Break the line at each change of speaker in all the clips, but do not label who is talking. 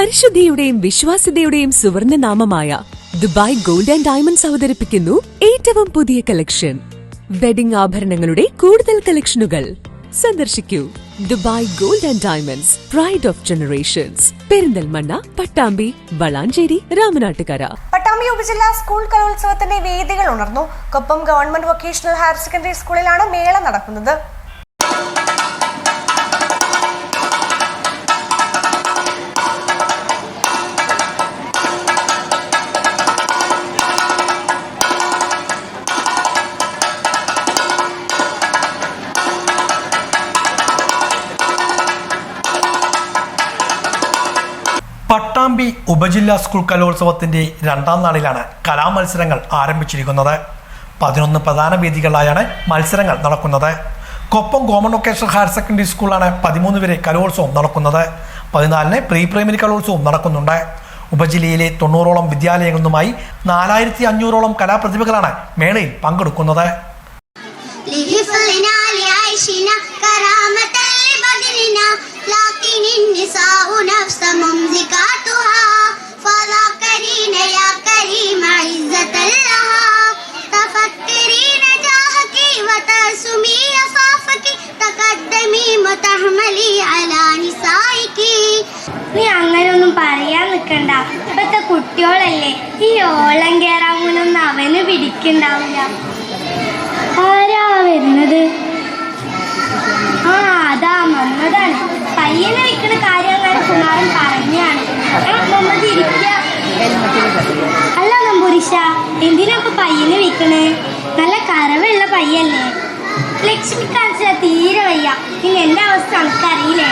പരിശുദ്ധിയുടെയും വിശ്വാസ്യതയുടെയും സുവർണ നാമമായ Dubai gold and diamonds അവതരിപ്പിക്കുന്നു ഏറ്റവും പുതിയ കളക്ഷൻ. വെഡിംഗ് ആഭരണങ്ങളുടെ കൂടുതൽ കളക്ഷനുകൾ സന്ദർശിക്കൂ. Dubai gold and diamonds, pride of generations. Perinthalmanna, Pattambi, Valanchery, Ramanattukara.
Pattambi ഉപജില്ലാ സ്കൂൾ കലോത്സവത്തിന്റെ വേദികൾ ഉണർന്നു. Koppam government vocational higher secondary സ്കൂളിലാണ് മേള നടക്കുന്നത്.
പട്ടാമ്പി ഉപജില്ലാ സ്കൂൾ കലോത്സവത്തിന്റെ രണ്ടാം നാളിലാണ് കലാമത്സരങ്ങൾ ആരംഭിച്ചിരിക്കുന്നത്. 11 പ്രധാന വേദികളിലായാണ് മത്സരങ്ങൾ നടക്കുന്നത്. Koppam government vocational higher secondary സ്കൂളാണ് 13 വരെ കലോത്സവം നടക്കുന്നത്. 14 പ്രീ പ്രൈമറി കലോത്സവം നടക്കുന്നുണ്ട്. ഉപജില്ലയിലെ 90ഓളം വിദ്യാലയങ്ങളിൽ നിന്നുമായി 4500ഓളം കലാപ്രതിഭകളാണ് മേളയിൽ പങ്കെടുക്കുന്നത്.
നീ അങ്ങനൊന്നും പറയാൻ നിൽക്കണ്ട. ഇപ്പത്തെ കുട്ടികളല്ലേ, ഈ ഓളം കയറാമൊന്നും അവന് പിടിക്കണ്ടാവില്ല. ആരാ വരുന്നത്? ആ, അതാ മമ്മതാണ്. പയ്യനെ വെക്കുന്ന കാര്യം അങ്ങനെ കുമാരൻ പറഞ്ഞാണ്. മമ്മത് ഇരിക്ക. അല്ല നമ്പൂരിശ, എന്തിനാ പയ്യനെ വെക്കണേ? നല്ല കറവുള്ള പയ്യല്ലേ. ലക്ഷ്മി കാണിച്ചാൽ തീരെ വയ്യ. പിന്നെ എന്റെ അവസ്ഥ നമുക്കറിയില്ലേ?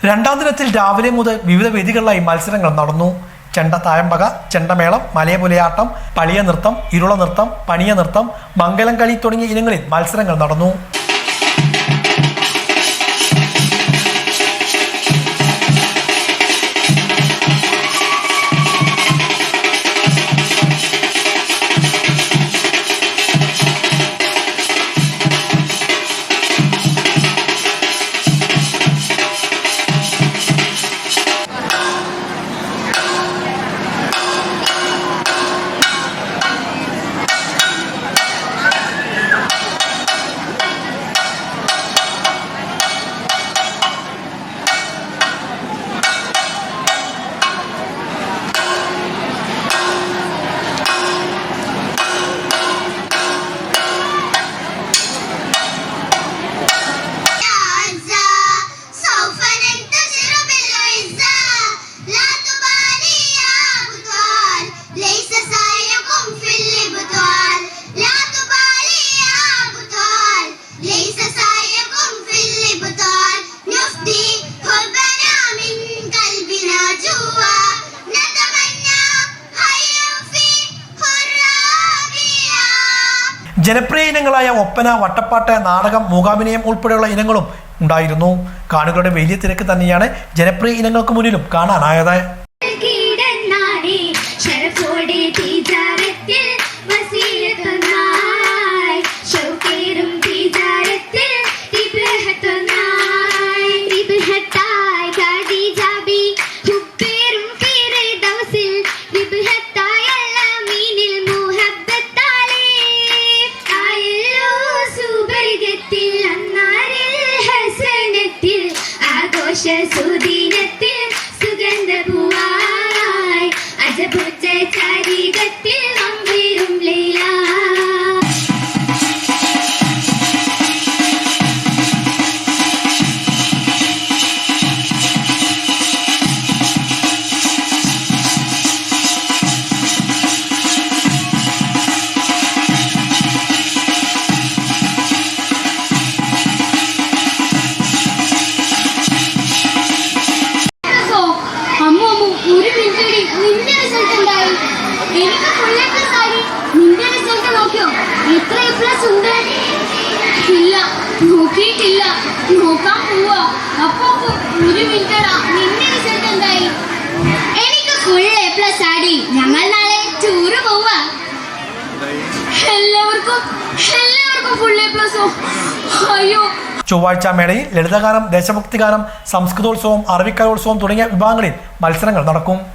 രണ്ടാം ദിനത്തിൽ രാവിലെ മുതൽ വിവിധ വേദികളിലായി മത്സരങ്ങൾ നടന്നു. ചെണ്ട തായമ്പക, ചെണ്ടമേളം, മലയപുലയാട്ടം, പളിയ നൃത്തം, ഇരുള നൃത്തം, പണിയ നൃത്തം, മംഗലം കളി തുടങ്ങിയ ഇനങ്ങളിൽ മത്സരങ്ങൾ നടന്നു. ജനപ്രിയ ഇനങ്ങളായ ഒപ്പന, വട്ടപ്പാട്ട്, നാടകം, മൂകാഭിനയം ഉൾപ്പെടെയുള്ള ഇനങ്ങളും ഉണ്ടായിരുന്നു. കാണികളുടെ വലിയ തിരക്ക് തന്നെയാണ് ജനപ്രിയ ഇനങ്ങൾക്ക് മുന്നിലും കാണാനായത്.
സുദിനത്തിൽ സുഗന്ധപൂവായി അജപുറ്റ ചരിതത്തിൽ വമ്പിരും ലീല. എല്ലാവർക്കും ഫുൾ എ പ്ലസോ? അയ്യോ.
ചൊവ്വാഴ്ച മേളയിൽ ലളിതഗാനം, ദേശഭക്തിഗാനം, സംസ്കൃതോത്സവം, അറബിക്കലോത്സവം തുടങ്ങിയ വിഭാഗങ്ങളിൽ മത്സരങ്ങൾ നടക്കും.